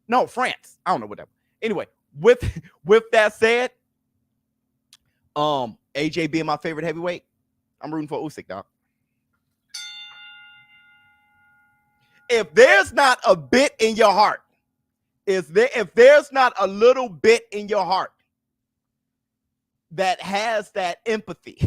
No, France. I don't know what that was. Anyway, with that said, AJ being my favorite heavyweight, I'm rooting for Usyk, dog. If there's not a bit in your heart, if there's not a little bit in your heart that has that empathy,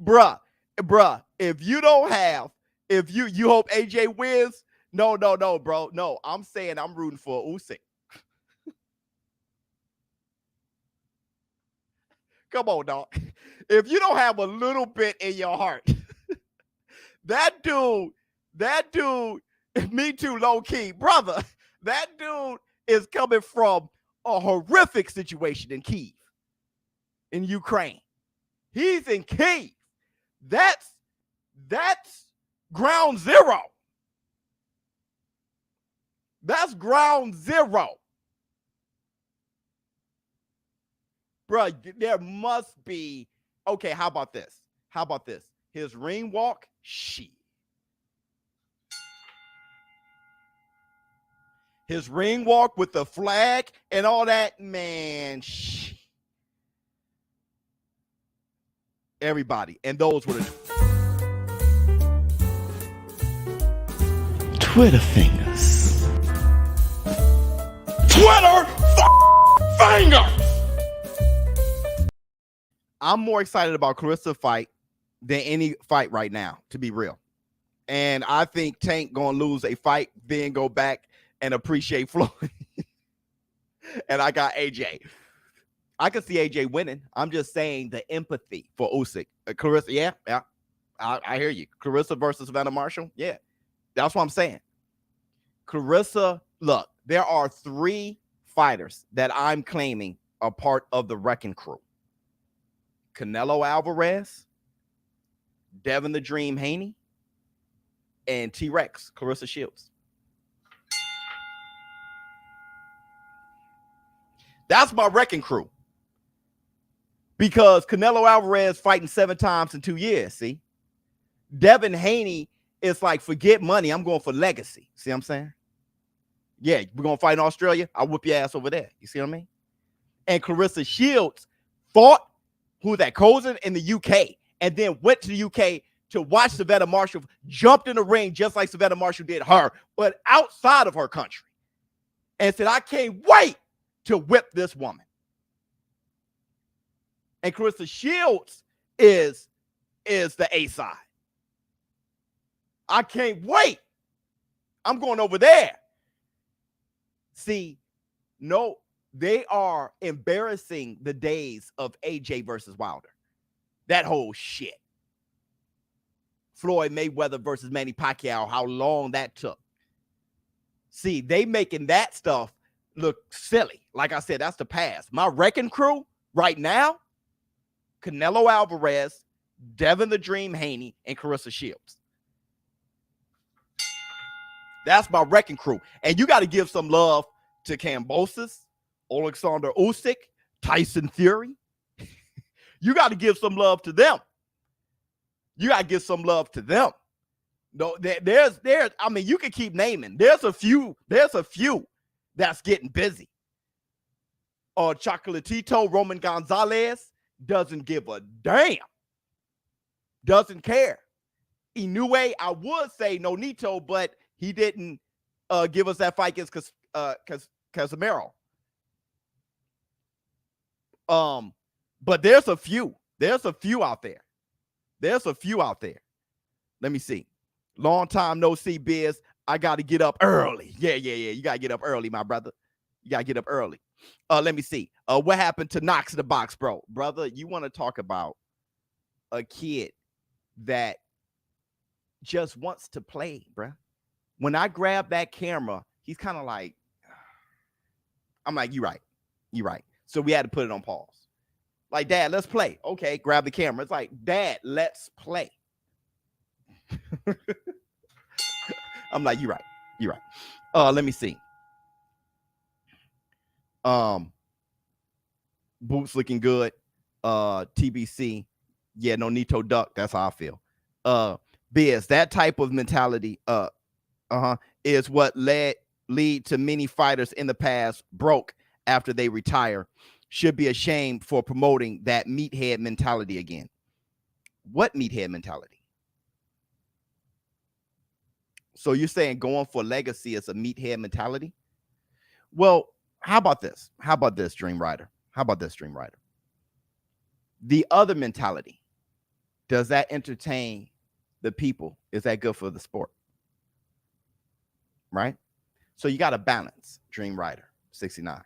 bruh, if you hope AJ wins, no, bro. No, I'm saying I'm rooting for Usyk. Come on, dog. If you don't have a little bit in your heart, that dude, me too, low key, brother, that dude is coming from a horrific situation in Kyiv, in Ukraine. He's in Kyiv. That's ground zero. That's ground zero. Bro, there must be. Okay, how about this? His ring walk, shit. His ring walk with the flag and all that, man, shit. Everybody, and those were the Twitter fingers. Twitter fingers. I'm more excited about Clarissa fight than any fight right now, to be real. And I think Tank gonna lose a fight, then go back and appreciate Floyd. And I got AJ. I can see AJ winning. I'm just saying the empathy for Usyk. Clarissa, yeah. I hear you. Clarissa versus Savannah Marshall, yeah. That's what I'm saying. Clarissa, look, there are 3 fighters that I'm claiming are part of the Wrecking Crew. Canelo Alvarez, Devin the Dream Haney, and T-Rex, Clarissa Shields. That's my Wrecking Crew. Because Canelo Alvarez fighting 7 times in 2 years, see? Devin Haney is like, forget money, I'm going for legacy. See what I'm saying? Yeah, we're going to fight in Australia, I'll whoop your ass over there. You see what I mean? And Clarissa Shields fought Cozen in the UK, and then went to the UK to watch Savannah Marshall, jumped in the ring just like Savannah Marshall did her, but outside of her country. And said, I can't wait to whip this woman. And Clarissa Shields is the A side. I can't wait. I'm going over there. See, no, they are embarrassing the days of AJ versus Wilder. That whole shit. Floyd Mayweather versus Manny Pacquiao, how long that took. See, they making that stuff look silly. Like I said, that's the past. My wrecking crew right now, Canelo Alvarez, Devin the Dream Haney, and Carissa Shields. That's my wrecking crew. And you got to give some love to Kambosos, Alexander Usyk, Tyson Fury. You got to give some love to them. You got to give some love to them. No, there's, I mean, you can keep naming. There's a few that's getting busy. Chocolatito, Roman Gonzalez doesn't give a damn. Doesn't care. Inoue, I would say Nonito, but he didn't give us that fight against Casemiro. But there's a few. There's a few out there. There's a few out there. Let me see. Long time no see, Biz. I got to get up early. Yeah. You got to get up early, my brother. You got to get up early. Let me see. What happened to KNOX in the box, bro? Brother, you want to talk about a kid that just wants to play, bro. When I grab that camera, he's kind of like, I'm like, you're right. So we had to put it on pause. Like, Dad, let's play. Okay, grab the camera. It's like, Dad, let's play. I'm like, you're right. Let me see. Boots looking good. TBC. Yeah, Nonito duck. That's how I feel. Biz, that type of mentality is what lead to many fighters in the past broke after they retire. Should be ashamed for promoting that meathead mentality again. What meathead mentality? So you're saying going for legacy is a meathead mentality? Well, how about this? Dream Rider? The other mentality, does that entertain the people? Is that good for the sport? Right? So you got to balance, Dream Rider 69.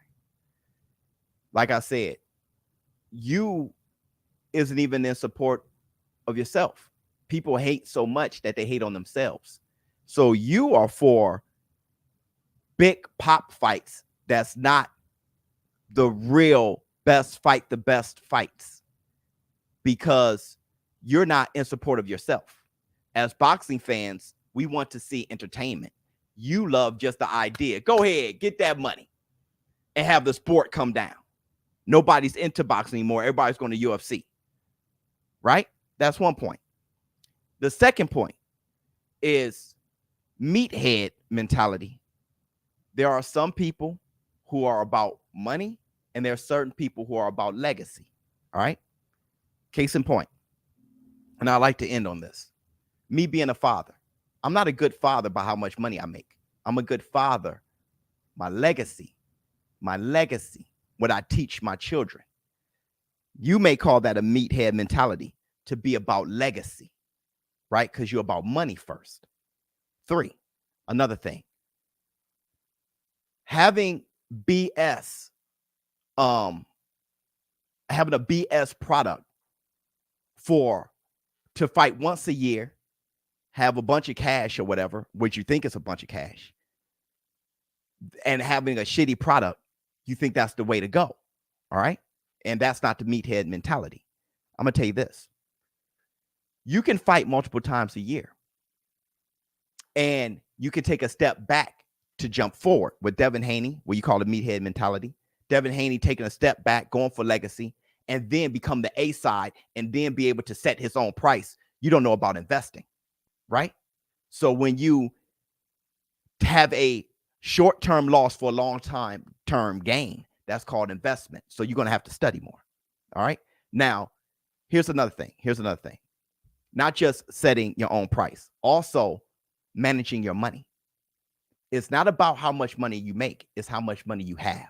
Like I said, you isn't even in support of yourself. People hate so much that they hate on themselves. So you are for big pop fights. That's not the real best fight, the best fights, because you're not in support of yourself. As boxing fans, we want to see entertainment. You love just the idea. Go ahead, get that money and have the sport come down. Nobody's into boxing anymore. Everybody's going to UFC. Right? That's one point. The second point is meathead mentality. There are some people who are about money, and there are certain people who are about legacy. All right? Case in point. And I like to end on this. Me being a father. I'm not a good father by how much money I make. I'm a good father. My legacy, what I teach my children. You may call that a meathead mentality, to be about legacy, right? Because you're about money first. 3, another thing. Having BS, having a BS product to fight once a year, have a bunch of cash or whatever, which you think is a bunch of cash, and having a shitty product, you think that's the way to go. All right. And that's not the meathead mentality. I'm going to tell you this. You can fight multiple times a year, and you can take a step back to jump forward with Devin Haney, what you call the meathead mentality. Devin Haney taking a step back, going for legacy, and then become the A side, and then be able to set his own price. You don't know about investing, right? So when you have a short-term loss for a long-term gain, that's called investment. So you're going to have to study more. All right. Now, here's another thing. Not just setting your own price, also managing your money. It's not about how much money you make, it's how much money you have.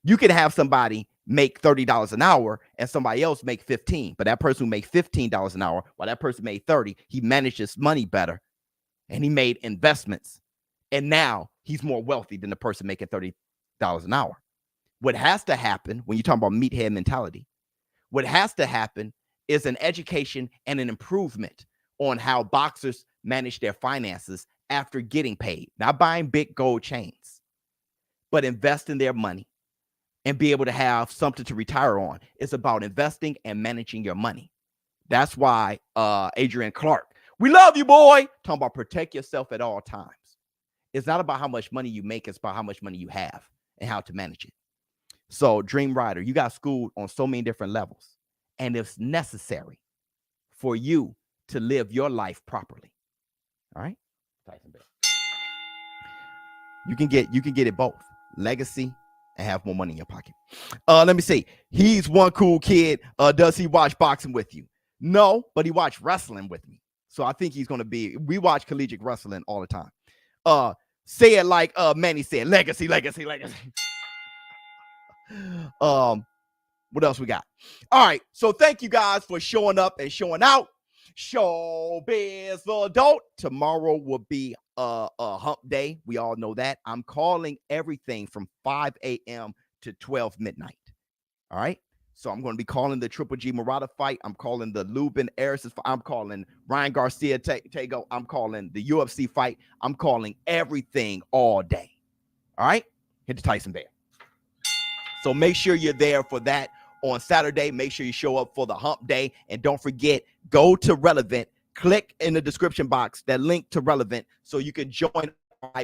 You can have somebody make $30 an hour and somebody else make 15, but that person who makes $15 an hour, while that person made 30, he managed his money better and he made investments. And now he's more wealthy than the person making $30 an hour. What has to happen when you talk about meathead mentality, what has to happen is an education and an improvement on how boxers manage their finances after getting paid, not buying big gold chains. but invest in their money and be able to have something to retire on. It's about investing and managing your money. That's why Adrian Clark, we love you, boy. Talking about protect yourself at all times. It's not about how much money you make. It's about how much money you have and how to manage it. So Dream Rider, you got schooled on so many different levels, and it's necessary for you to live your life properly. All right. You can get it both. Legacy and have more money in your pocket. Let me see. He's one cool kid. Does he watch boxing with you? No, but he watched wrestling with me. So I think he's going to be, we watch collegiate wrestling all the time. Say it like Manny said, legacy, legacy, legacy. What else we got? All right. So thank you guys for showing up and showing out. ShowBizz The Adult. Tomorrow will be a hump day. We all know that. I'm calling everything from 5 a.m. to 12 midnight. All right. So I'm going to be calling the Triple G Murata fight. I'm calling the Lubin Aris. I'm calling Ryan Garcia Tego. I'm calling the UFC fight. I'm calling everything all day. All right. Hit the Tyson Bear. So make sure you're there for that on Saturday. Make sure you show up for the hump day. And don't forget, go to Relevnt. Click in the description box that link to Relevnt so you can join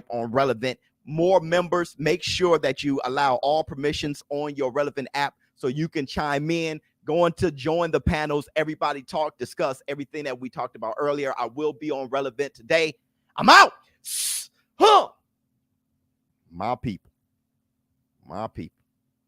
on Relevnt. More members, make sure that you allow all permissions on your Relevnt app so you can chime in, going to join the panels. Everybody talk, discuss everything that we talked about earlier. I will be on Relevnt today. I'm out. My people. My people.